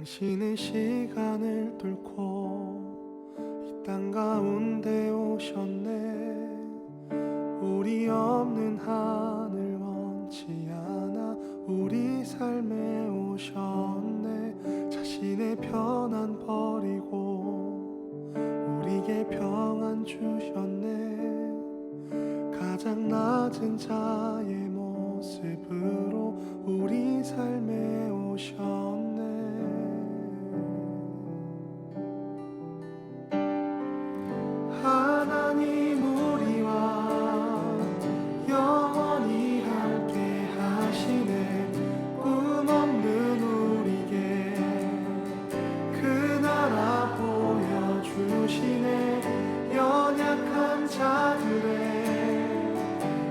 당신은 시간을 뚫고 이 땅 가운데 오셨네. 우리 없는 하늘 원치 않아 우리 삶에 오셨네. 자신의 편안 버리고 우리에게 평안 주셨네. 가장 낮은 자의 모습으로 우리 삶에 오셨네. 하나님 우리와 영원히 함께 하시네. 꿈 없는 우리에게 그 나라 보여주시네. 연약한 자들의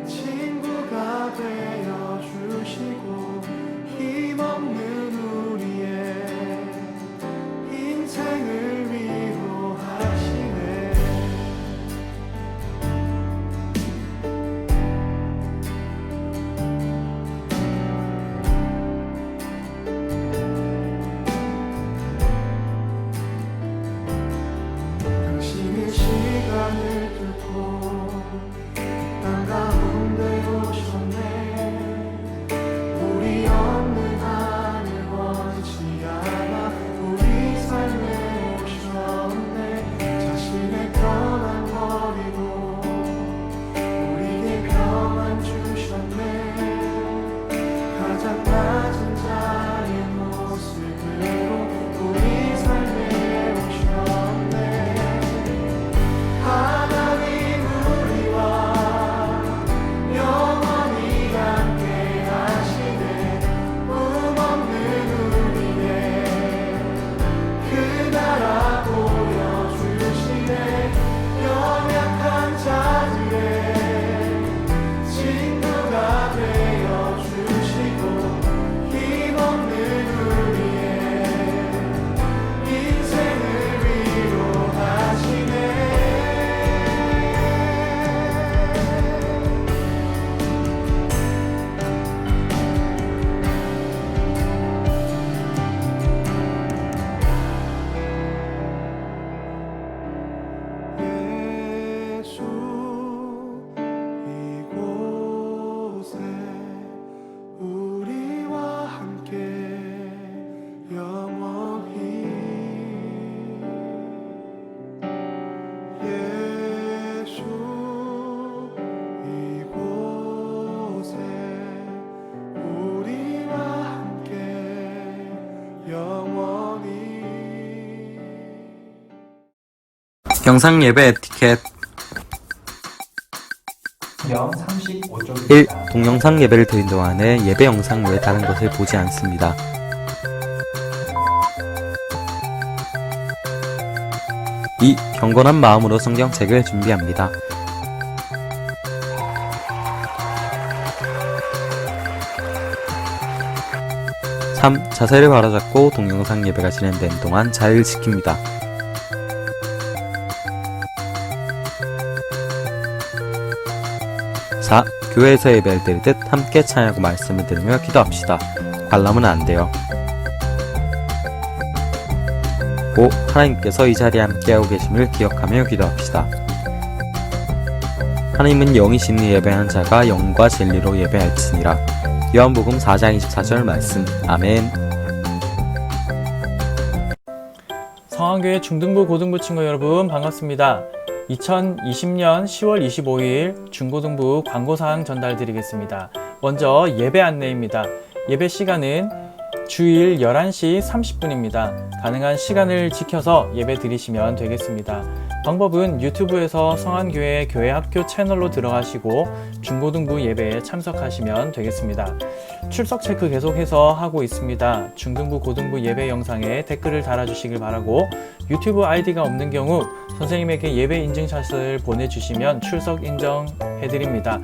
친구가 되어주시고 힘없는 우리의 인생을 위로하시네. 당신의 시간을 뚫고 땅 가운데 오셨네. 우리 없는 하늘 원치 않아 우리 삶에 오셨네. 자신의 편안 버리고 우리에게 평안 주셨네. 가장 낮은 자의 모습으로 우리 삶에 오셨네. 하나님 우리와 영원히 함께 하시네. 꿈 없는 우리의 그 나라 보여주시네. 연약한 자들의 친구가 되어주시고 힘없는 우리의 인생을 위로하시네. 예수 이곳에 우리와 함께 영원히. 예수 이곳에 우리와 함께 영원히. 영상 예배 에티켓 영 35쪽입니다. 1. 동영상 예배를 드린 동안에 예배 영상 외에 다른 것을 보지 않습니다. 2. 경건한 마음으로 성경책을 준비합니다. 3. 자세를 바로잡고 동영상 예배가 진행되는 동안 자리를 지킵니다. 4. 교회에서 예배를 드릴 듯 함께 찬양하고 말씀을 들으며 기도합시다. 관람은 안 돼요. 5. 하나님께서 이 자리에 함께하고 계심을 기억하며 기도합시다. 하나님은 영이시니 예배하는 자가 영과 진리로 예배할지니라. 요한복음 4장 24절 말씀. 아멘. 성안교회 중등부 고등부 친구 여러분 반갑습니다. 2020년 10월 25일 중고등부 광고사항 전달드리겠습니다. 먼저 예배 안내입니다. 예배 시간은 주일 11시 30분입니다. 가능한 시간을 지켜서 예배 드리시면 되겠습니다. 방법은 유튜브에서 성안교회 교회학교 채널로 들어가시고 중고등부 예배에 참석하시면 되겠습니다. 출석 체크 계속해서 하고 있습니다. 중등부 고등부 예배 영상에 댓글을 달아주시길 바라고, 유튜브 아이디가 없는 경우 선생님에게 예배 인증샷을 보내주시면 출석 인정해드립니다.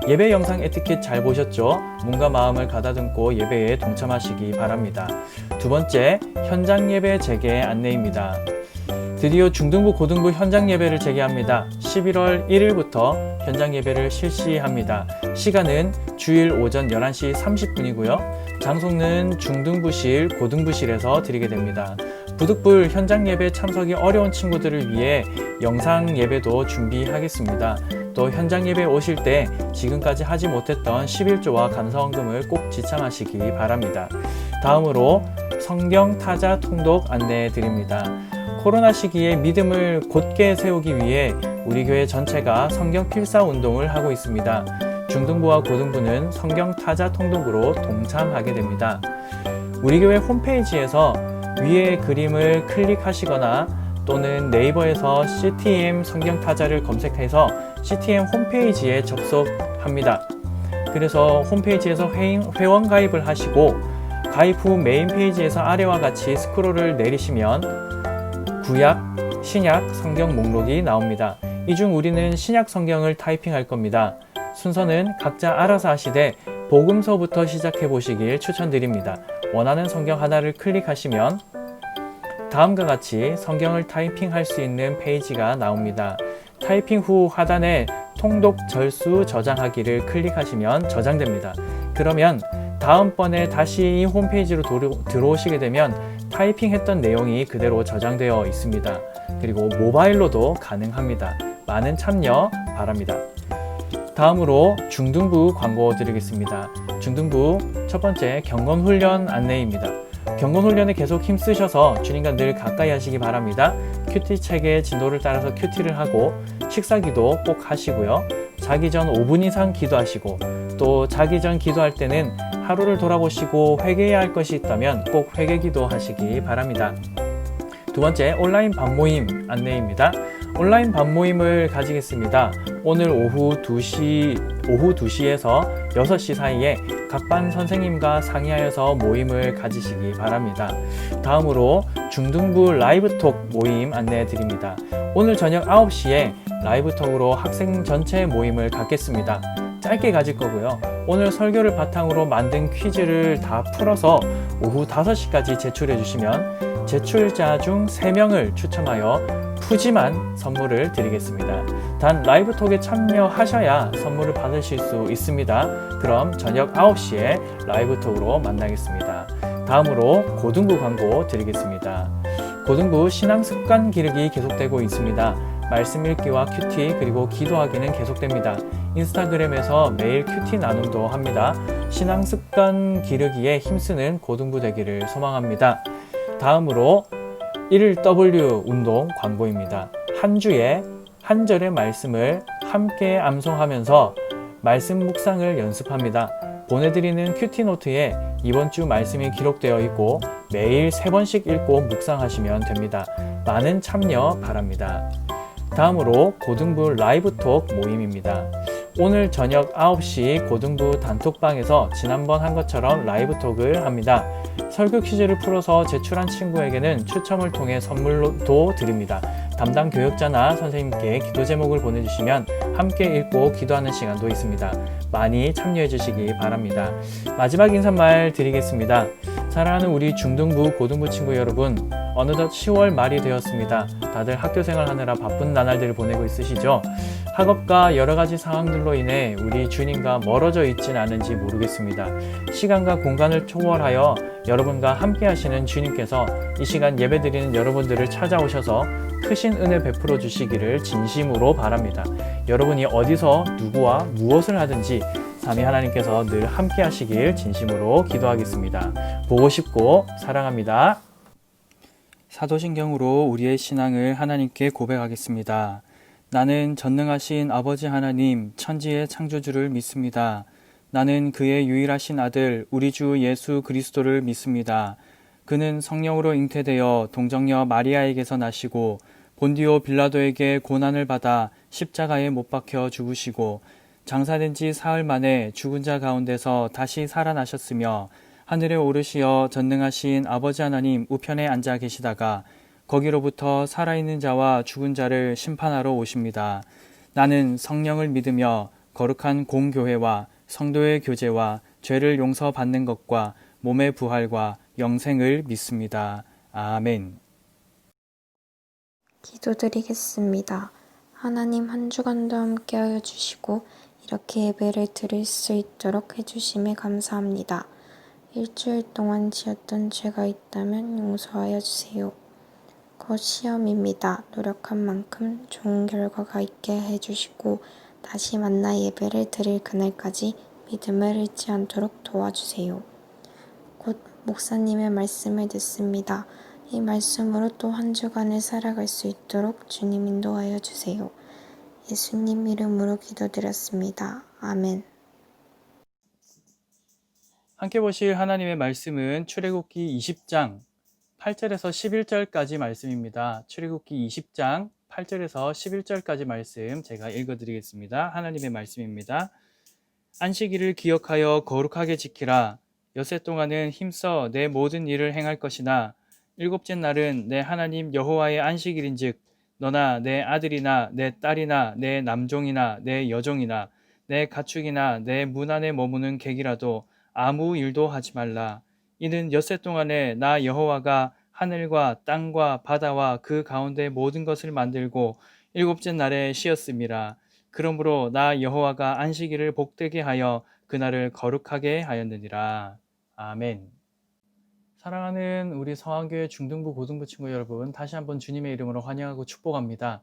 예배 영상 에티켓 잘 보셨죠? 몸과 마음을 가다듬고 예배에 동참하시기 바랍니다. 두 번째, 현장 예배 재개 안내입니다. 드디어 중등부 고등부 현장 예배를 재개합니다. 11월 1일부터 현장 예배를 실시합니다. 시간은 주일 오전 11시 30분이고요. 장소는 중등부실, 고등부실에서 드리게 됩니다. 부득불 현장 예배 참석이 어려운 친구들을 위해 영상 예배도 준비하겠습니다. 또 현장 예배 오실 때 지금까지 하지 못했던 11조와 감사원금을 꼭 지참하시기 바랍니다. 다음으로 성경 타자 통독 안내해 드립니다. 코로나 시기에 믿음을 곧게 세우기 위해 우리 교회 전체가 성경 필사 운동을 하고 있습니다. 중등부와 고등부는 성경 타자 통독으로 동참하게 됩니다. 우리 교회 홈페이지에서 위의 그림을 클릭하시거나 또는 네이버에서 CTM 성경 타자를 검색해서 CTM 홈페이지에 접속합니다. 그래서 홈페이지에서 회원 가입을 하시고 가입 후 메인 페이지에서 아래와 같이 스크롤을 내리시면 구약, 신약 성경 목록이 나옵니다. 이 중 우리는 신약 성경을 타이핑할 겁니다. 순서는 각자 알아서 하시되 복음서부터 시작해 보시길 추천드립니다. 원하는 성경 하나를 클릭하시면 다음과 같이 성경을 타이핑할 수 있는 페이지가 나옵니다. 타이핑 후 하단에 통독 절수 저장하기를 클릭하시면 저장됩니다. 그러면 다음번에 다시 이 홈페이지로 들어오시게 되면 타이핑했던 내용이 그대로 저장되어 있습니다. 그리고 모바일로도 가능합니다. 많은 참여 바랍니다. 다음으로 중등부 광고 드리겠습니다. 중등부 첫 번째 경건훈련 안내입니다. 경건훈련에 계속 힘쓰셔서 주님과 늘 가까이 하시기 바랍니다. 큐티 책의 진도를 따라서 큐티를 하고 식사기도 꼭 하시고요. 자기 전 5분 이상 기도하시고 또 자기 전 기도할 때는 하루를 돌아보시고 회개해야 할 것이 있다면 꼭 회개기도 하시기 바랍니다. 두 번째 온라인 밤모임 안내입니다. 온라인 밤모임을 가지겠습니다. 오늘 오후 2시에서 6시 사이에 각 반 선생님과 상의하여서 모임을 가지시기 바랍니다. 다음으로 중등부 라이브톡 모임 안내해 드립니다. 오늘 저녁 9시에 라이브톡으로 학생 전체 모임을 갖겠습니다. 짧게 가질 거고요. 오늘 설교를 바탕으로 만든 퀴즈를 다 풀어서 오후 5시까지 제출해 주시면 제출자 중 3명을 추첨하여 푸짐한 선물을 드리겠습니다. 단 라이브톡에 참여하셔야 선물을 받으실 수 있습니다. 그럼 저녁 9시에 라이브톡으로 만나겠습니다. 다음으로 고등부 광고 드리겠습니다. 고등부 신앙습관 기르기 계속되고 있습니다. 말씀 읽기와 큐티 그리고 기도하기는 계속됩니다. 인스타그램에서 매일 큐티 나눔도 합니다. 신앙습관 기르기에 힘쓰는 고등부 되기를 소망합니다. 다음으로 1W 운동 광고입니다. 한 주에 한 절의 말씀을 함께 암송하면서 말씀 묵상을 연습합니다. 보내드리는 큐티노트에 이번 주 말씀이 기록되어 있고 매일 3번씩 읽고 묵상하시면 됩니다. 많은 참여 바랍니다. 다음으로 고등부 라이브톡 모임입니다. 오늘 저녁 9시 고등부 단톡방에서 지난번 한 것처럼 라이브톡을 합니다. 설교 퀴즈를 풀어서 제출한 친구에게는 추첨을 통해 선물도 드립니다. 담당 교역자나 선생님께 기도 제목을 보내주시면 함께 읽고 기도하는 시간도 있습니다. 많이 참여해 주시기 바랍니다. 마지막 인사말 드리겠습니다. 사랑하는 우리 중등부, 고등부 친구 여러분, 어느덧 10월 말이 되었습니다. 다들 학교 생활하느라 바쁜 나날들을 보내고 있으시죠? 학업과 여러 가지 상황들로 인해 우리 주님과 멀어져 있지는 않은지 모르겠습니다. 시간과 공간을 초월하여 여러분과 함께 하시는 주님께서 이 시간 예배드리는 여러분들을 찾아오셔서 크신 은혜 베풀어 주시기를 진심으로 바랍니다. 여러분이 어디서 누구와 무엇을 하든지 삼위 하나님께서 늘 함께 하시길 진심으로 기도하겠습니다. 보고 싶고 사랑합니다. 사도신경으로 우리의 신앙을 하나님께 고백하겠습니다. 나는 전능하신 아버지 하나님 천지의 창조주를 믿습니다. 나는 그의 유일하신 아들 우리 주 예수 그리스도를 믿습니다. 그는 성령으로 잉태되어 동정녀 마리아에게서 나시고 본디오 빌라도에게 고난을 받아 십자가에 못 박혀 죽으시고 장사된 지 사흘 만에 죽은 자 가운데서 다시 살아나셨으며 하늘에 오르시어 전능하신 아버지 하나님 우편에 앉아 계시다가 거기로부터 살아있는 자와 죽은 자를 심판하러 오십니다. 나는 성령을 믿으며 거룩한 공교회와 성도의 교제와 죄를 용서받는 것과 몸의 부활과 영생을 믿습니다. 아멘. 기도드리겠습니다. 하나님 한 주간도 함께하여 주시고 이렇게 예배를 드릴 수 있도록 해주심에 감사합니다. 일주일 동안 지었던 죄가 있다면 용서하여 주세요. 곧 시험입니다. 노력한 만큼 좋은 결과가 있게 해주시고 다시 만나 예배를 드릴 그날까지 믿음을 잃지 않도록 도와주세요. 곧 목사님의 말씀을 듣습니다. 이 말씀으로 또 한 주간을 살아갈 수 있도록 주님 인도하여 주세요. 예수님 이름으로 기도드렸습니다. 아멘. 함께 보실 하나님의 말씀은 출애굽기 20장 8절에서 11절까지 말씀입니다. 출애굽기 20장 8절에서 11절까지 말씀 제가 읽어드리겠습니다. 하나님의 말씀입니다. 안식일을 기억하여 거룩하게 지키라. 엿새 동안은 힘써 내 모든 일을 행할 것이나 일곱째 날은 내 하나님 여호와의 안식일인즉 너나 내 아들이나 내 딸이나 내 남종이나 내 여종이나 내 가축이나 내 문 안에 머무는 객이라도 아무 일도 하지 말라. 이는 엿새 동안에 나 여호와가 하늘과 땅과 바다와 그 가운데 모든 것을 만들고 일곱째 날에 쉬었음이라. 그러므로 나 여호와가 안식일을 복되게 하여 그날을 거룩하게 하였느니라. 아멘. 사랑하는 우리 서한교회 중등부 고등부 친구 여러분, 다시 한번 주님의 이름으로 환영하고 축복합니다.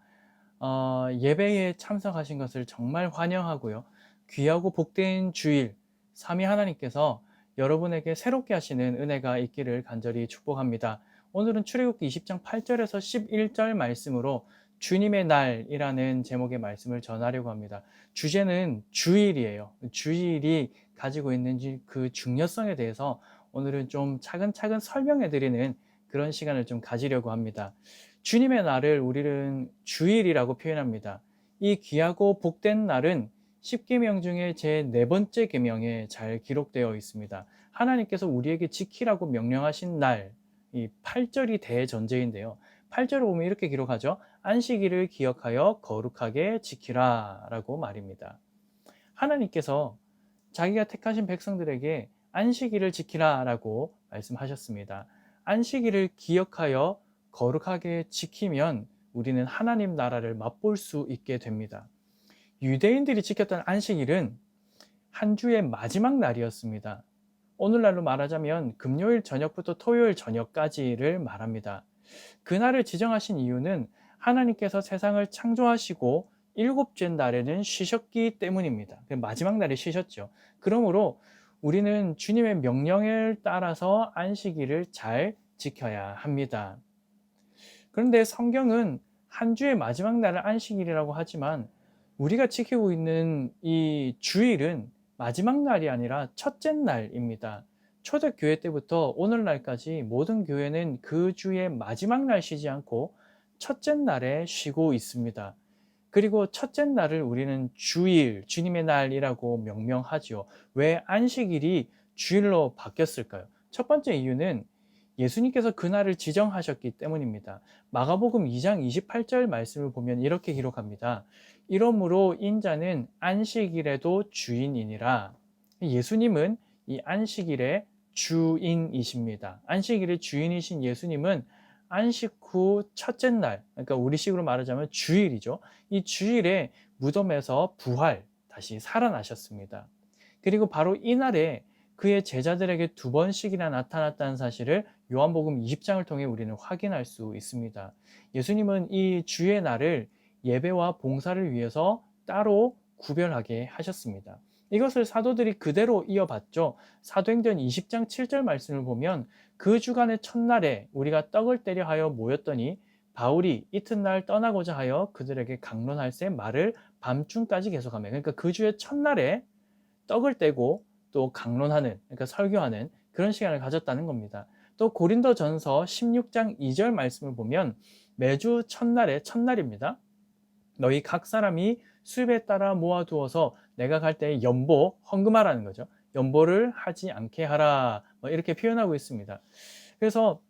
예배에 참석하신 것을 정말 환영하고요. 귀하고 복된 주일, 삼위 하나님께서 여러분에게 새롭게 하시는 은혜가 있기를 간절히 축복합니다. 오늘은 출애굽기 20장 8절에서 11절 말씀으로 주님의 날이라는 제목의 말씀을 전하려고 합니다. 주제는 주일이에요. 주일이 가지고 있는 그 중요성에 대해서 오늘은 좀 차근차근 설명해 드리는 그런 시간을 좀 가지려고 합니다. 주님의 날을 우리는 주일이라고 표현합니다. 이 귀하고 복된 날은 10계명 중에 제 4번째 계명에 잘 기록되어 있습니다. 하나님께서 우리에게 지키라고 명령하신 날, 이 8절이 대전제인데요. 8절을 보면 이렇게 기록하죠. 안식일을 기억하여 거룩하게 지키라 라고 말입니다. 하나님께서 자기가 택하신 백성들에게 안식일을 지키라 라고 말씀하셨습니다. 안식일을 기억하여 거룩하게 지키면 우리는 하나님 나라를 맛볼 수 있게 됩니다. 유대인들이 지켰던 안식일은 한 주의 마지막 날이었습니다. 오늘날로 말하자면 금요일 저녁부터 토요일 저녁까지를 말합니다. 그날을 지정하신 이유는 하나님께서 세상을 창조하시고 일곱째 날에는 쉬셨기 때문입니다. 마지막 날에 쉬셨죠. 그러므로 우리는 주님의 명령을 따라서 안식일을 잘 지켜야 합니다. 그런데 성경은 한 주의 마지막 날을 안식일이라고 하지만 우리가 지키고 있는 이 주일은 마지막 날이 아니라 첫째 날입니다. 초대교회 때부터 오늘날까지 모든 교회는 그 주의 마지막 날 쉬지 않고 첫째 날에 쉬고 있습니다. 그리고 첫째 날을 우리는 주일, 주님의 날이라고 명명하죠. 왜 안식일이 주일로 바뀌었을까요? 첫 번째 이유는 예수님께서 그날을 지정하셨기 때문입니다. 마가복음 2장 28절 말씀을 보면 이렇게 기록합니다. 이러므로 인자는 안식일에도 주인이니라. 예수님은 이 안식일의 주인이십니다. 안식일의 주인이신 예수님은 안식 후 첫째 날, 그러니까 우리식으로 말하자면 주일이죠. 이 주일에 무덤에서 부활, 다시 살아나셨습니다. 그리고 바로 이날에 그의 제자들에게 2번씩이나 나타났다는 사실을 요한복음 20장을 통해 우리는 확인할 수 있습니다. 예수님은 이 주의 날을 예배와 봉사를 위해서 따로 구별하게 하셨습니다. 이것을 사도들이 그대로 이어봤죠. 사도행전 20장 7절 말씀을 보면 그 주간의 첫날에 우리가 떡을 떼려 하여 모였더니 바울이 이튿날 떠나고자 하여 그들에게 강론할세 말을 밤중까지 계속하며, 그러니까 그 주의 첫날에 떡을 떼고 또 강론하는, 그러니까 설교하는 그런 시간을 가졌다는 겁니다. 또 고린도전서 16장 2절 말씀을 보면 매주 첫날입니다. 너희 각 사람이 수입에 따라 모아두어서 내가 갈 때 연보, 헌금하라는 거죠. 연보를 하지 않게 하라, 이렇게 표현하고 있습니다. 그래서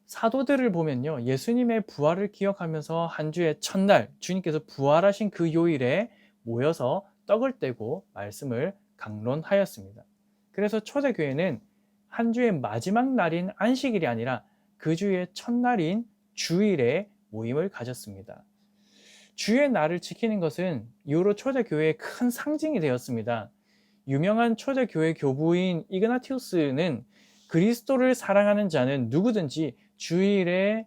사도들을 보면요, 예수님의 부활을 기억하면서 한 주의 첫날, 주님께서 부활하신 그 요일에 모여서 떡을 떼고 말씀을 강론하였습니다. 그래서 초대교회는 한 주의 마지막 날인 안식일이 아니라 그 주의 첫날인 주일에 모임을 가졌습니다. 주의 날을 지키는 것은 이후로 초대교회의 큰 상징이 되었습니다. 유명한 초대교회 교부인 이그나티우스는 그리스도를 사랑하는 자는 누구든지 주일에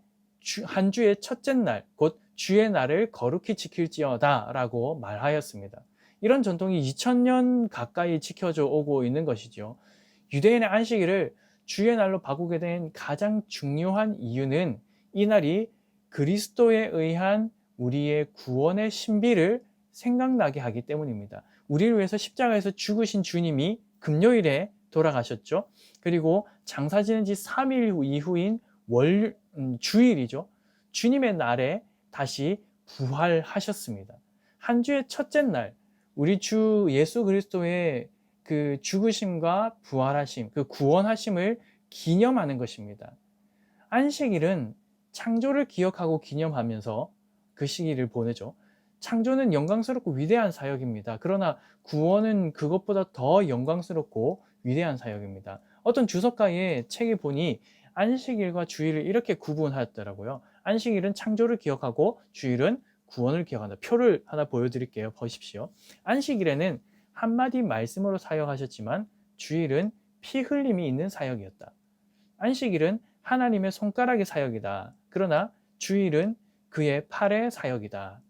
한 주의 첫째 날, 곧 주의 날을 거룩히 지킬지어다 라고 말하였습니다. 이런 전통이 2000년 가까이 지켜져 오고 있는 것이죠. 유대인의 안식일을 주의 날로 바꾸게 된 가장 중요한 이유는 이 날이 그리스도에 의한 우리의 구원의 신비를 생각나게 하기 때문입니다. 우리를 위해서 십자가에서 죽으신 주님이 금요일에 돌아가셨죠. 그리고 장사 지낸 지 3일 이후인 주일이죠. 주님의 날에 다시 부활하셨습니다. 한 주의 첫째 날, 우리 주 예수 그리스도의 그 죽으심과 부활하심, 그 구원하심을 기념하는 것입니다. 안식일은 창조를 기억하고 기념하면서 그 시기를 보내죠. 창조는 영광스럽고 위대한 사역입니다. 그러나 구원은 그것보다 더 영광스럽고 위대한 사역입니다. 어떤 주석가의 책에 보니 안식일과 주일을 이렇게 구분하였더라고요. 안식일은 창조를 기억하고 주일은 구원을 기억한다. 표를 하나 보여드릴게요. 보십시오. 안식일에는 한마디 말씀으로 사역하셨지만 주일은 피 흘림이 있는 사역이었다. 안식일은 하나님의 손가락의 사역이다. 그러나 주일은 그의 팔의 사역이다.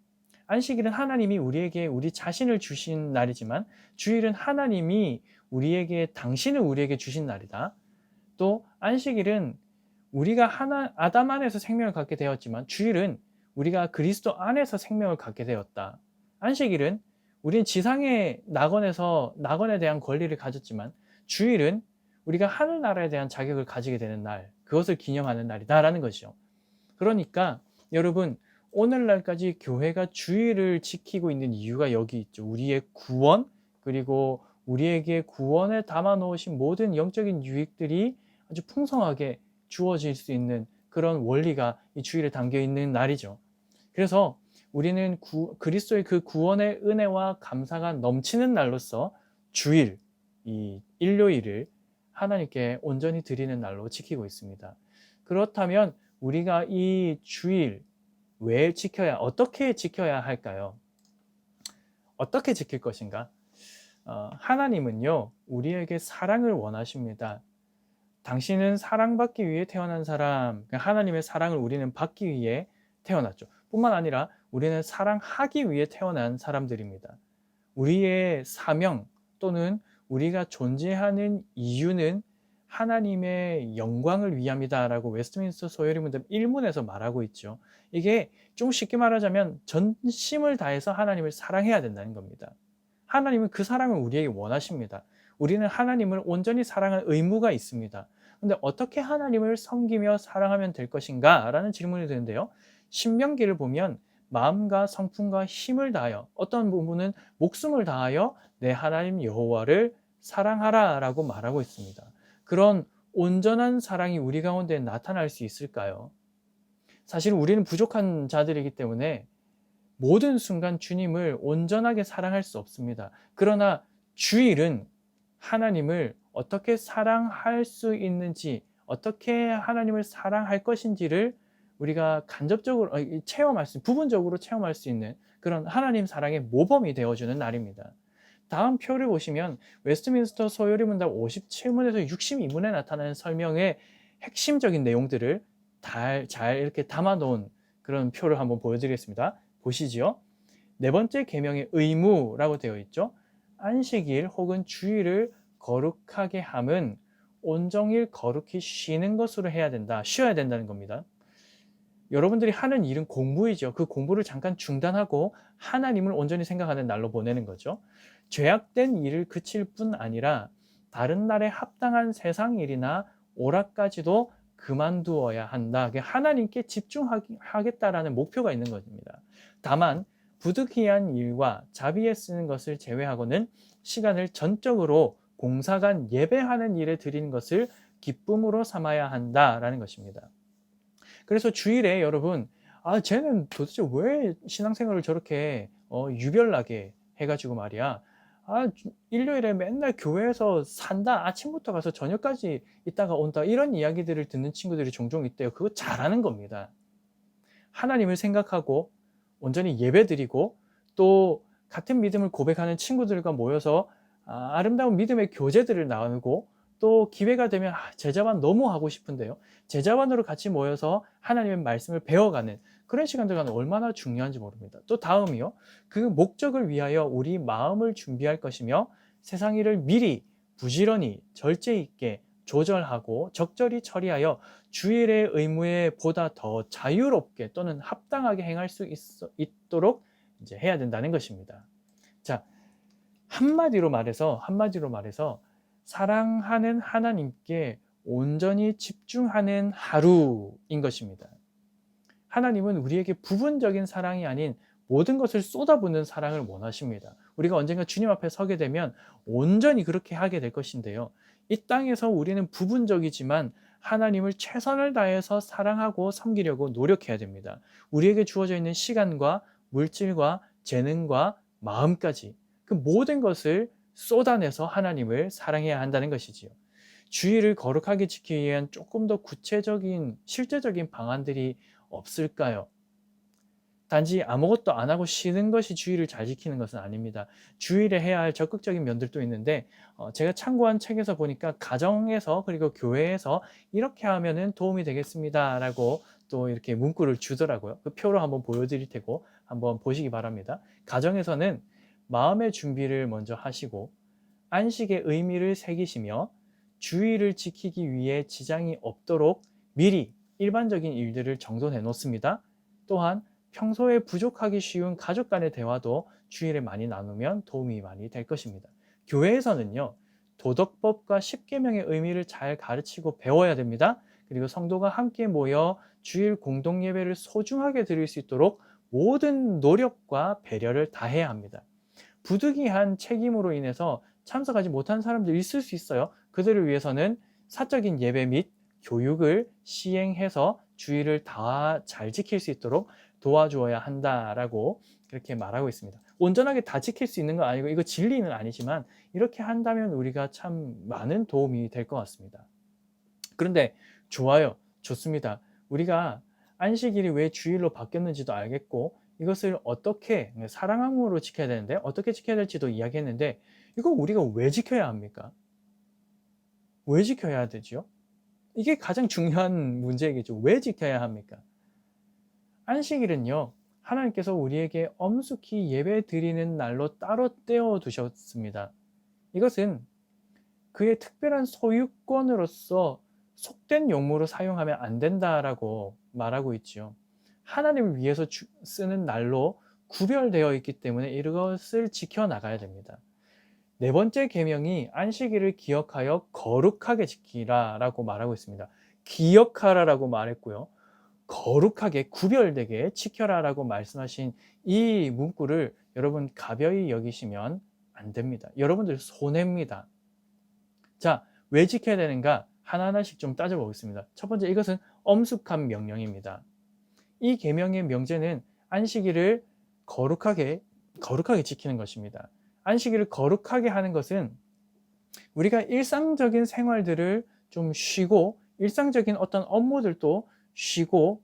안식일은 하나님이 우리에게 우리 자신을 주신 날이지만 주일은 하나님이 당신을 우리에게 주신 날이다. 또 안식일은 우리가 아담 안에서 생명을 갖게 되었지만 주일은 우리가 그리스도 안에서 생명을 갖게 되었다. 안식일은 우리는 지상의 낙원에 대한 권리를 가졌지만 주일은 우리가 하늘나라에 대한 자격을 가지게 되는 날, 그것을 기념하는 날이다라는 것이죠. 그러니까 여러분, 오늘날까지 교회가 주일을 지키고 있는 이유가 여기 있죠. 우리의 구원, 그리고 우리에게 구원에 담아 놓으신 모든 영적인 유익들이 아주 풍성하게 주어질 수 있는 그런 원리가 이 주일에 담겨 있는 날이죠. 그래서 우리는 그리스도의 그 구원의 은혜와 감사가 넘치는 날로서 주일, 이 일요일을 하나님께 온전히 드리는 날로 지키고 있습니다. 그렇다면 우리가 이 주일 어떻게 지켜야 할까요? 어떻게 지킬 것인가? 하나님은요, 우리에게 사랑을 원하십니다. 당신은 사랑받기 위해 태어난 사람, 하나님의 사랑을 우리는 받기 위해 태어났죠. 뿐만 아니라 우리는 사랑하기 위해 태어난 사람들입니다. 우리의 사명 또는 우리가 존재하는 이유는 하나님의 영광을 위함이다라고 웨스트민스터 소요리문답 1문에서 말하고 있죠. 이게 좀 쉽게 말하자면 전심을 다해서 하나님을 사랑해야 된다는 겁니다. 하나님은 그 사랑을 우리에게 원하십니다. 우리는 하나님을 온전히 사랑할 의무가 있습니다. 근데 어떻게 하나님을 섬기며 사랑하면 될 것인가? 라는 질문이 드는데요. 신명기를 보면 마음과 성품과 힘을 다하여, 어떤 부분은 목숨을 다하여 내 하나님 여호와를 사랑하라 라고 말하고 있습니다. 그런 온전한 사랑이 우리 가운데 나타날 수 있을까요? 사실 우리는 부족한 자들이기 때문에 모든 순간 주님을 온전하게 사랑할 수 없습니다. 그러나 주일은 하나님을 어떻게 사랑할 수 있는지, 어떻게 하나님을 사랑할 것인지를 우리가 간접적으로 부분적으로 체험할 수 있는 그런 하나님 사랑의 모범이 되어주는 날입니다. 다음 표를 보시면 웨스트민스터 소요리문답 57문에서 62문에 나타나는 설명의 핵심적인 내용들을 잘 이렇게 담아놓은 그런 표를 한번 보여드리겠습니다. 보시죠. 네 번째 계명의 의무라고 되어 있죠. 안식일 혹은 주일을 거룩하게 함은 온종일 거룩히 쉬는 것으로 쉬어야 된다는 겁니다. 여러분들이 하는 일은 공부이죠. 그 공부를 잠깐 중단하고 하나님을 온전히 생각하는 날로 보내는 거죠. 죄악된 일을 그칠 뿐 아니라 다른 날에 합당한 세상 일이나 오락까지도 그만두어야 한다. 하나님께 집중하겠다라는 목표가 있는 것입니다. 다만 부득이한 일과 자비에 쓰는 것을 제외하고는 시간을 전적으로 공사간 예배하는 일에 드리는 것을 기쁨으로 삼아야 한다라는 것입니다. 그래서 주일에 여러분, 쟤는 도대체 왜 신앙생활을 저렇게 유별나게 해가지고 말이야. 일요일에 맨날 교회에서 산다. 아침부터 가서 저녁까지 있다가 온다. 이런 이야기들을 듣는 친구들이 종종 있대요. 그거 잘하는 겁니다. 하나님을 생각하고 온전히 예배드리고 또 같은 믿음을 고백하는 친구들과 모여서 아름다운 믿음의 교제들을 나누고 또 기회가 되면 제자반 너무 하고 싶은데요. 제자반으로 같이 모여서 하나님의 말씀을 배워가는 그런 시간들과 얼마나 중요한지 모릅니다. 또 다음이요. 그 목적을 위하여 우리 마음을 준비할 것이며 세상 일을 미리 부지런히 절제 있게 조절하고 적절히 처리하여 주일의 의무에 보다 더 자유롭게 또는 합당하게 행할 수 있도록 이제 해야 된다는 것입니다. 자, 한마디로 말해서 사랑하는 하나님께 온전히 집중하는 하루인 것입니다. 하나님은 우리에게 부분적인 사랑이 아닌 모든 것을 쏟아붓는 사랑을 원하십니다. 우리가 언젠가 주님 앞에 서게 되면 온전히 그렇게 하게 될 것인데요. 이 땅에서 우리는 부분적이지만 하나님을 최선을 다해서 사랑하고 섬기려고 노력해야 됩니다. 우리에게 주어져 있는 시간과 물질과 재능과 마음까지 그 모든 것을 쏟아내서 하나님을 사랑해야 한다는 것이지요. 주의를 거룩하게 지키기 위한 조금 더 구체적인 실제적인 방안들이 없을까요? 단지 아무것도 안 하고 쉬는 것이 주의를 잘 지키는 것은 아닙니다. 주일에 해야 할 적극적인 면들도 있는데 제가 참고한 책에서 보니까 가정에서 그리고 교회에서 이렇게 하면은 도움이 되겠습니다 라고 또 이렇게 문구를 주더라고요. 그 표로 한번 보여드릴 테고 한번 보시기 바랍니다. 가정에서는 마음의 준비를 먼저 하시고 안식의 의미를 새기시며 주의를 지키기 위해 지장이 없도록 미리 일반적인 일들을 정돈해 놓습니다. 또한 평소에 부족하기 쉬운 가족 간의 대화도 주일에 많이 나누면 도움이 많이 될 것입니다. 교회에서는요, 도덕법과 십계명의 의미를 잘 가르치고 배워야 됩니다. 그리고 성도가 함께 모여 주일 공동 예배를 소중하게 드릴 수 있도록 모든 노력과 배려를 다해야 합니다. 부득이한 책임으로 인해서 참석하지 못한 사람들이 있을 수 있어요. 그들을 위해서는 사적인 예배 및 교육을 시행해서 주일을 다 잘 지킬 수 있도록 도와주어야 한다라고 그렇게 말하고 있습니다. 온전하게 다 지킬 수 있는 건 아니고 이거 진리는 아니지만 이렇게 한다면 우리가 참 많은 도움이 될 것 같습니다. 그런데 좋아요. 좋습니다. 우리가 안식일이 왜 주일로 바뀌었는지도 알겠고 이것을 어떻게 사랑함으로 지켜야 되는데 어떻게 지켜야 될지도 이야기했는데 이거 우리가 왜 지켜야 합니까? 왜 지켜야 되죠? 이게 가장 중요한 문제이겠죠. 왜 지켜야 합니까? 안식일은요, 하나님께서 우리에게 엄숙히 예배 드리는 날로 따로 떼어 두셨습니다. 이것은 그의 특별한 소유권으로서 속된 용무로 사용하면 안 된다라고 말하고 있죠. 하나님을 위해서 쓰는 날로 구별되어 있기 때문에 이것을 지켜나가야 됩니다. 네 번째 계명이 안식일을 기억하여 거룩하게 지키라라고 말하고 있습니다. 기억하라라고 말했고요. 거룩하게 구별되게 지켜라라고 말씀하신 이 문구를 여러분 가벼이 여기시면 안 됩니다. 여러분들 손해입니다. 자, 왜 지켜야 되는가? 하나하나씩 좀 따져보겠습니다. 첫 번째, 이것은 엄숙한 명령입니다. 이 계명의 명제는 안식일을 거룩하게 지키는 것입니다. 안식일을 거룩하게 하는 것은 우리가 일상적인 생활들을 좀 쉬고 일상적인 어떤 업무들도 쉬고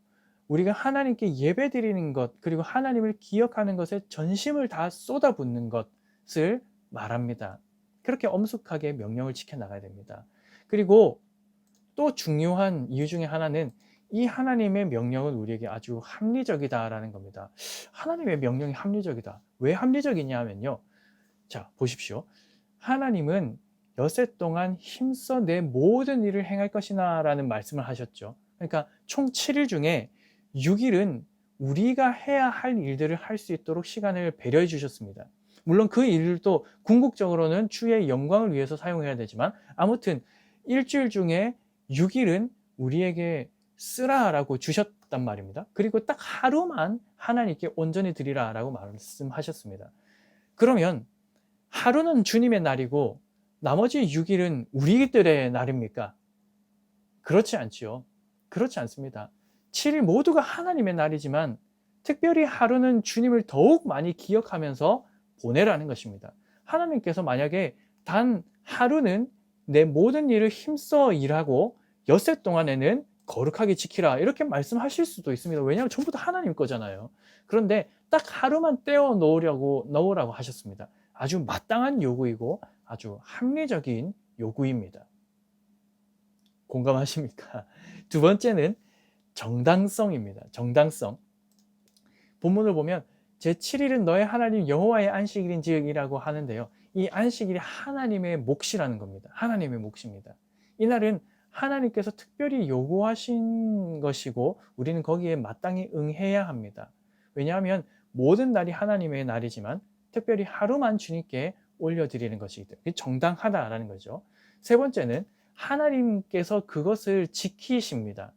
우리가 하나님께 예배드리는 것 그리고 하나님을 기억하는 것에 전심을 다 쏟아붓는 것을 말합니다. 그렇게 엄숙하게 명령을 지켜나가야 됩니다. 그리고 또 중요한 이유 중에 하나는 이 하나님의 명령은 우리에게 아주 합리적이다라는 겁니다. 하나님의 명령이 합리적이다. 왜 합리적이냐 하면요. 자, 보십시오. 하나님은 엿새 동안 힘써 내 모든 일을 행할 것이나 라는 말씀을 하셨죠. 그러니까 총 7일 중에 6일은 우리가 해야 할 일들을 할 수 있도록 시간을 배려해 주셨습니다. 물론 그 일도 궁극적으로는 주의 영광을 위해서 사용해야 되지만 아무튼 일주일 중에 6일은 우리에게 쓰라라고 주셨단 말입니다. 그리고 딱 하루만 하나님께 온전히 드리라라고 말씀하셨습니다. 그러면 하루는 주님의 날이고 나머지 6일은 우리들의 날입니까? 그렇지 않지요. 그렇지 않습니다. 7일 모두가 하나님의 날이지만 특별히 하루는 주님을 더욱 많이 기억하면서 보내라는 것입니다. 하나님께서 만약에 단 하루는 내 모든 일을 힘써 일하고 엿새 동안에는 거룩하게 지키라 이렇게 말씀하실 수도 있습니다. 왜냐하면 전부 다 하나님 거잖아요. 그런데 딱 하루만 떼어 넣으라고 하셨습니다. 아주 마땅한 요구이고 아주 합리적인 요구입니다. 공감하십니까? 두 번째는 정당성입니다. 정당성. 본문을 보면 제7일은 너의 하나님 여호와의 안식일인지이라고 하는데요. 이 안식일이 하나님의 몫이라는 겁니다. 하나님의 몫입니다. 이날은 하나님께서 특별히 요구하신 것이고 우리는 거기에 마땅히 응해야 합니다. 왜냐하면 모든 날이 하나님의 날이지만 특별히 하루만 주님께 올려드리는 것이기 때문에 정당하다라는 거죠. 세 번째는 하나님께서 그것을 지키십니다.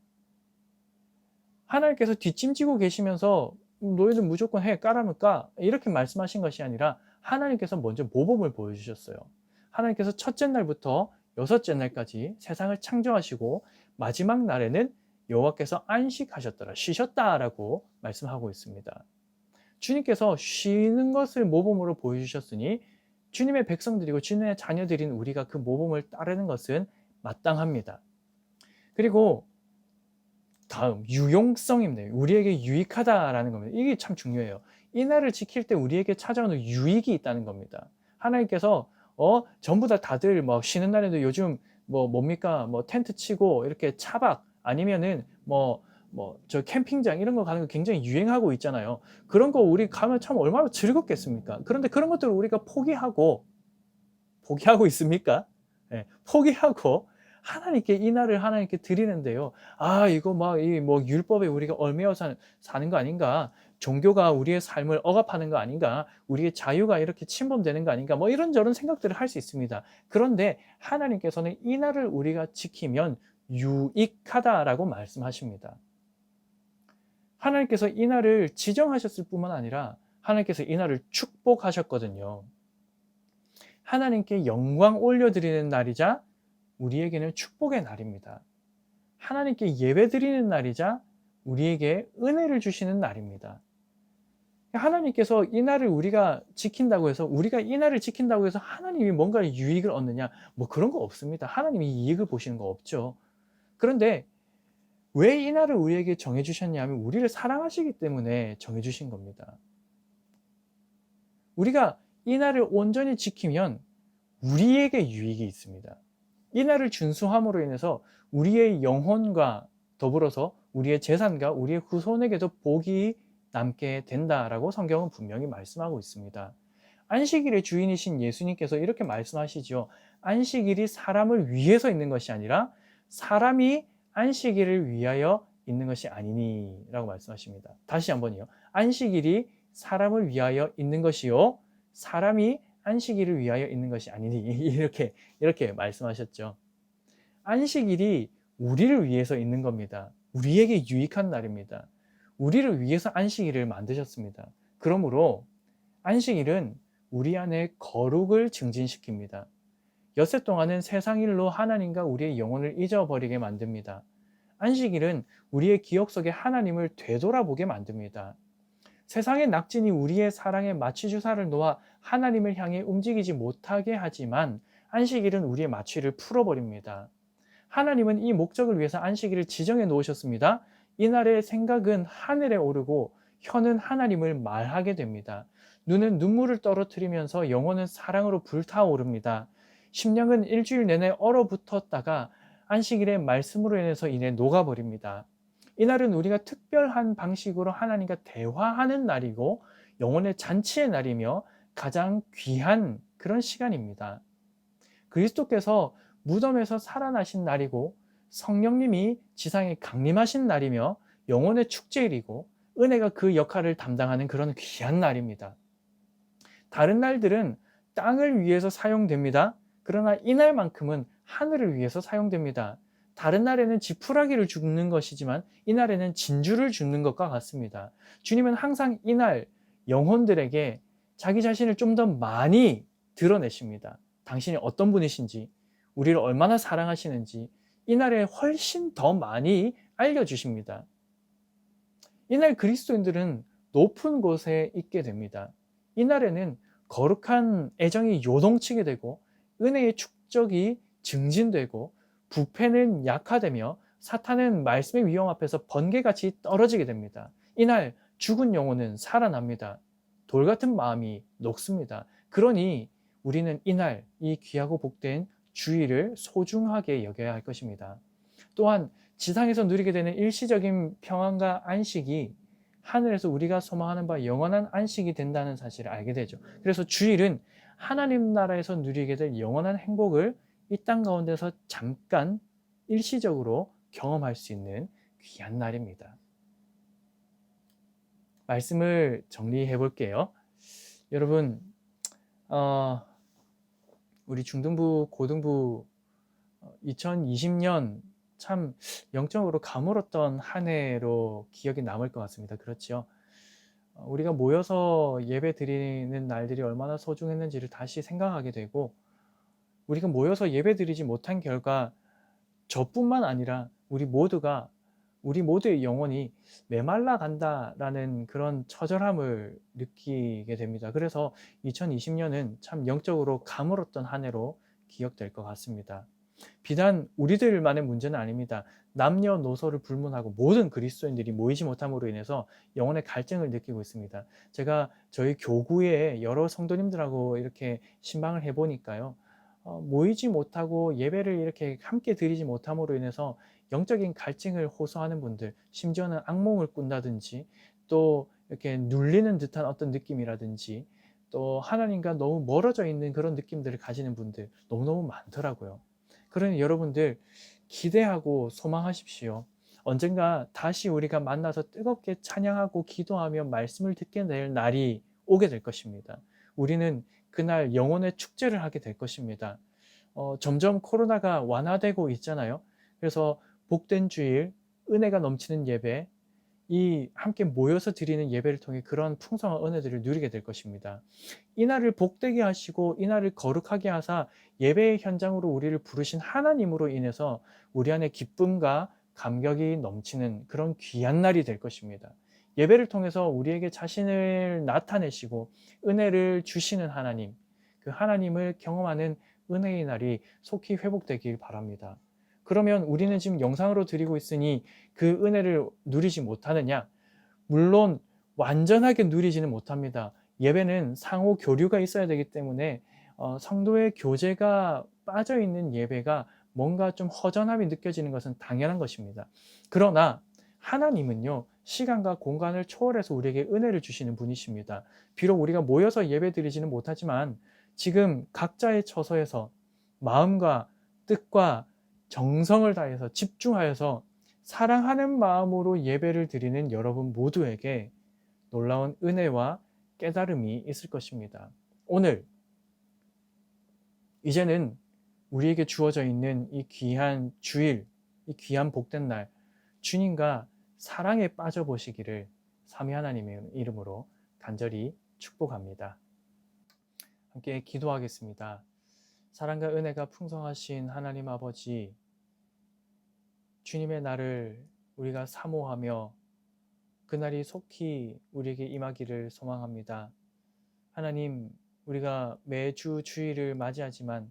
하나님께서 뒷짐지고 계시면서 너희들 무조건 해 까라면 까 이렇게 말씀하신 것이 아니라 하나님께서 먼저 모범을 보여주셨어요. 하나님께서 첫째 날부터 여섯째 날까지 세상을 창조하시고 마지막 날에는 여호와께서 안식하셨더라, 쉬셨다라고 말씀하고 있습니다. 주님께서 쉬는 것을 모범으로 보여주셨으니 주님의 백성들이고 주님의 자녀들인 우리가 그 모범을 따르는 것은 마땅합니다. 그리고 다음 유용성입니다. 우리에게 유익하다라는 겁니다. 이게 참 중요해요. 이 날을 지킬 때 우리에게 찾아오는 유익이 있다는 겁니다. 하나님께서 전부 다들 뭐 쉬는 날에도 요즘 뭡니까 텐트 치고 이렇게 차박 아니면은 저 캠핑장 이런 거 가는 거 굉장히 유행하고 있잖아요. 그런 거 우리 가면 참 얼마나 즐겁겠습니까? 그런데 그런 것들을 우리가 포기하고 있습니까? 네, 포기하고 하나님께 이 날을 하나님께 드리는데요. 이거 율법에 우리가 얽매여 사는 거 아닌가? 종교가 우리의 삶을 억압하는 거 아닌가? 우리의 자유가 이렇게 침범되는 거 아닌가? 이런저런 생각들을 할 수 있습니다. 그런데 하나님께서는 이 날을 우리가 지키면 유익하다라고 말씀하십니다. 하나님께서 이 날을 지정하셨을 뿐만 아니라 하나님께서 이 날을 축복하셨거든요. 하나님께 영광 올려드리는 날이자 우리에게는 축복의 날입니다. 하나님께 예배드리는 날이자 우리에게 은혜를 주시는 날입니다. 하나님께서 이 날을 우리가 지킨다고 해서 하나님이 뭔가 유익을 얻느냐 그런 거 없습니다. 하나님이 이익을 보시는 거 없죠. 그런데 왜 이 날을 우리에게 정해주셨냐면 우리를 사랑하시기 때문에 정해주신 겁니다. 우리가 이 날을 온전히 지키면 우리에게 유익이 있습니다. 이 날을 준수함으로 인해서 우리의 영혼과 더불어서 우리의 재산과 우리의 후손에게도 복이 남게 된다라고 성경은 분명히 말씀하고 있습니다. 안식일의 주인이신 예수님께서 이렇게 말씀하시죠. 안식일이 사람을 위해서 있는 것이 아니라 사람이 안식일을 위하여 있는 것이 아니니 라고 말씀하십니다. 다시 한번요. 안식일이 사람을 위하여 있는 것이요 사람이 안식일을 위하여 있는 것이 아니니 이렇게 말씀하셨죠. 안식일이 우리를 위해서 있는 겁니다. 우리에게 유익한 날입니다. 우리를 위해서 안식일을 만드셨습니다. 그러므로 안식일은 우리 안에 거룩을 증진시킵니다. 엿새 동안은 세상 일로 하나님과 우리의 영혼을 잊어버리게 만듭니다. 안식일은 우리의 기억 속에 하나님을 되돌아보게 만듭니다. 세상의 낙진이 우리의 사랑에 마취주사를 놓아 하나님을 향해 움직이지 못하게 하지만 안식일은 우리의 마취를 풀어버립니다. 하나님은 이 목적을 위해서 안식일을 지정해 놓으셨습니다. 이날의 생각은 하늘에 오르고 혀는 하나님을 말하게 됩니다. 눈은 눈물을 떨어뜨리면서 영혼은 사랑으로 불타오릅니다. 심령은 일주일 내내 얼어붙었다가 안식일의 말씀으로 인해서 이내 녹아버립니다. 이날은 우리가 특별한 방식으로 하나님과 대화하는 날이고 영혼의 잔치의 날이며 가장 귀한 그런 시간입니다. 그리스도께서 무덤에서 살아나신 날이고 성령님이 지상에 강림하신 날이며 영혼의 축제일이고 은혜가 그 역할을 담당하는 그런 귀한 날입니다. 다른 날들은 땅을 위해서 사용됩니다. 그러나 이날만큼은 하늘을 위해서 사용됩니다. 다른 날에는 지푸라기를 줍는 것이지만 이날에는 진주를 줍는 것과 같습니다. 주님은 항상 이날 영혼들에게 자기 자신을 좀 더 많이 드러내십니다. 당신이 어떤 분이신지, 우리를 얼마나 사랑하시는지 이날에 훨씬 더 많이 알려주십니다. 이날 그리스도인들은 높은 곳에 있게 됩니다. 이날에는 거룩한 애정이 요동치게 되고 은혜의 축적이 증진되고 부패는 약화되며 사탄은 말씀의 위험 앞에서 번개같이 떨어지게 됩니다. 이날 죽은 영혼은 살아납니다. 돌 같은 마음이 녹습니다. 그러니 우리는 이날 이 귀하고 복된 주일을 소중하게 여겨야 할 것입니다. 또한 지상에서 누리게 되는 일시적인 평안과 안식이 하늘에서 우리가 소망하는 바 영원한 안식이 된다는 사실을 알게 되죠. 그래서 주일은 하나님 나라에서 누리게 될 영원한 행복을 이 땅 가운데서 잠깐 일시적으로 경험할 수 있는 귀한 날입니다. 말씀을 정리해 볼게요. 여러분, 우리 중등부, 고등부 2020년 참 영적으로 가물었던 한 해로 기억이 남을 것 같습니다. 그렇죠? 우리가 모여서 예배 드리는 날들이 얼마나 소중했는지를 다시 생각하게 되고, 우리가 모여서 예배 드리지 못한 결과 저뿐만 아니라 우리 모두의 영혼이 메말라 간다라는 그런 처절함을 느끼게 됩니다. 그래서 2020년은 참 영적으로 가물었던 한 해로 기억될 것 같습니다. 비단 우리들만의 문제는 아닙니다. 남녀노소를 불문하고 모든 그리스도인들이 모이지 못함으로 인해서 영혼의 갈증을 느끼고 있습니다. 제가 저희 교구의 여러 성도님들하고 이렇게 신방을 해보니까요. 모이지 못하고 예배를 이렇게 함께 드리지 못함으로 인해서 영적인 갈증을 호소하는 분들, 심지어는 악몽을 꾼다든지 또 이렇게 눌리는 듯한 어떤 느낌이라든지 또 하나님과 너무 멀어져 있는 그런 느낌들을 가지는 분들 너무너무 많더라고요. 그러니 여러분들 기대하고 소망하십시오. 언젠가 다시 우리가 만나서 뜨겁게 찬양하고 기도하며 말씀을 듣게 될 날이 오게 될 것입니다. 우리는 그날 영혼의 축제를 하게 될 것입니다. 점점 코로나가 완화되고 있잖아요. 그래서 복된 주일, 은혜가 넘치는 예배, 이 함께 모여서 드리는 예배를 통해 그런 풍성한 은혜들을 누리게 될 것입니다. 이 날을 복되게 하시고 이 날을 거룩하게 하사 예배의 현장으로 우리를 부르신 하나님으로 인해서 우리 안에 기쁨과 감격이 넘치는 그런 귀한 날이 될 것입니다. 예배를 통해서 우리에게 자신을 나타내시고 은혜를 주시는 하나님, 그 하나님을 경험하는 은혜의 날이 속히 회복되길 바랍니다. 그러면 우리는 지금 영상으로 드리고 있으니 그 은혜를 누리지 못하느냐? 물론 완전하게 누리지는 못합니다. 예배는 상호 교류가 있어야 되기 때문에 성도의 교제가 빠져있는 예배가 뭔가 좀 허전함이 느껴지는 것은 당연한 것입니다. 그러나 하나님은요, 시간과 공간을 초월해서 우리에게 은혜를 주시는 분이십니다. 비록 우리가 모여서 예배 드리지는 못하지만 지금 각자의 처소에서 마음과 뜻과 정성을 다해서 집중하여서 사랑하는 마음으로 예배를 드리는 여러분 모두에게 놀라운 은혜와 깨달음이 있을 것입니다. 오늘 이제는 우리에게 주어져 있는 이 귀한 주일, 이 귀한 복된 날, 주님과 사랑에 빠져보시기를 삼위 하나님의 이름으로 간절히 축복합니다. 함께 기도하겠습니다. 사랑과 은혜가 풍성하신 하나님 아버지, 주님의 날을 우리가 사모하며 그날이 속히 우리에게 임하기를 소망합니다. 하나님, 우리가 매주 주일을 맞이하지만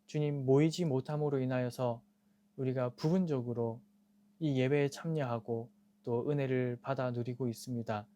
주님 모이지 못함으로 인하여서 우리가 부분적으로 이 예배에 참여하고 또 은혜를 받아 누리고 있습니다.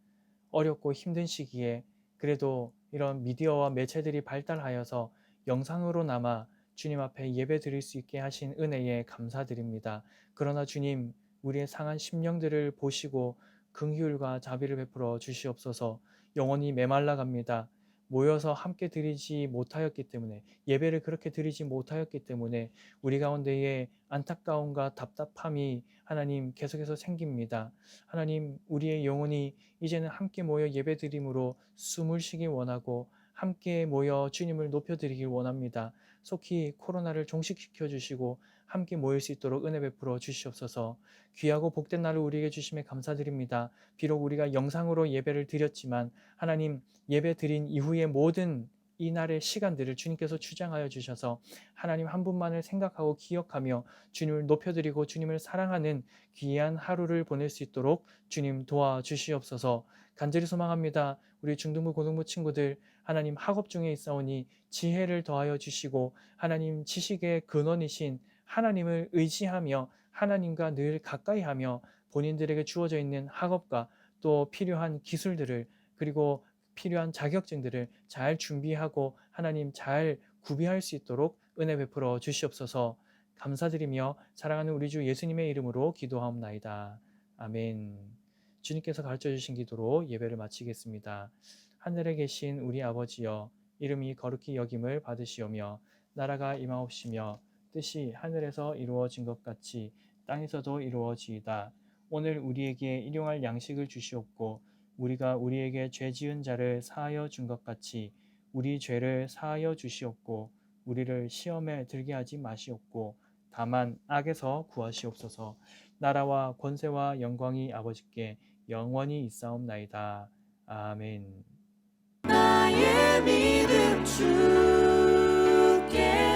어렵고 힘든 시기에 그래도 이런 미디어와 매체들이 발달하여서 영상으로나마 주님 앞에 예배 드릴 수 있게 하신 은혜에 감사드립니다. 그러나 주님, 우리의 상한 심령들을 보시고 긍휼과 자비를 베풀어 주시옵소서. 영원히 메말라 갑니다. 모여서 함께 드리지 못하였기 때문에, 예배를 그렇게 드리지 못하였기 때문에 우리 가운데에 안타까움과 답답함이 하나님 계속해서 생깁니다. 하나님, 우리의 영혼이 이제는 함께 모여 예배 드림으로 숨을 쉬기 원하고 함께 모여 주님을 높여드리길 원합니다. 속히 코로나를 종식시켜 주시고 함께 모일 수 있도록 은혜 베풀어 주시옵소서. 귀하고 복된 날을 우리에게 주심에 감사드립니다. 비록 우리가 영상으로 예배를 드렸지만 하나님, 예배 드린 이후의 모든 이 날의 시간들을 주님께서 주장하여 주셔서 하나님 한 분만을 생각하고 기억하며 주님을 높여드리고 주님을 사랑하는 귀한 하루를 보낼 수 있도록 주님 도와주시옵소서. 간절히 소망합니다. 우리 중등부 고등부 친구들 하나님 학업 중에 있사오니 지혜를 더하여 주시고 하나님 지식의 근원이신 하나님을 의지하며 하나님과 늘 가까이 하며 본인들에게 주어져 있는 학업과 또 필요한 기술들을 그리고 필요한 자격증들을 잘 준비하고 하나님 잘 구비할 수 있도록 은혜 베풀어 주시옵소서. 감사드리며 사랑하는 우리 주 예수님의 이름으로 기도하옵나이다. 아멘. 주님께서 가르쳐 주신 기도로 예배를 마치겠습니다. 하늘에 계신 우리 아버지여, 이름이 거룩히 여김을 받으시오며 나라가 임하옵시며 뜻이 하늘에서 이루어진 것 같이 땅에서도 이루어지이다. 오늘 우리에게 일용할 양식을 주시옵고 우리가 우리에게 죄 지은 자를 사하여 준 것 같이 우리 죄를 사하여 주시옵고 우리를 시험에 들게 하지 마시옵고 다만 악에서 구하시옵소서. 나라와 권세와 영광이 아버지께 영원히 있사옵나이다. 아멘. 나의 믿음 주께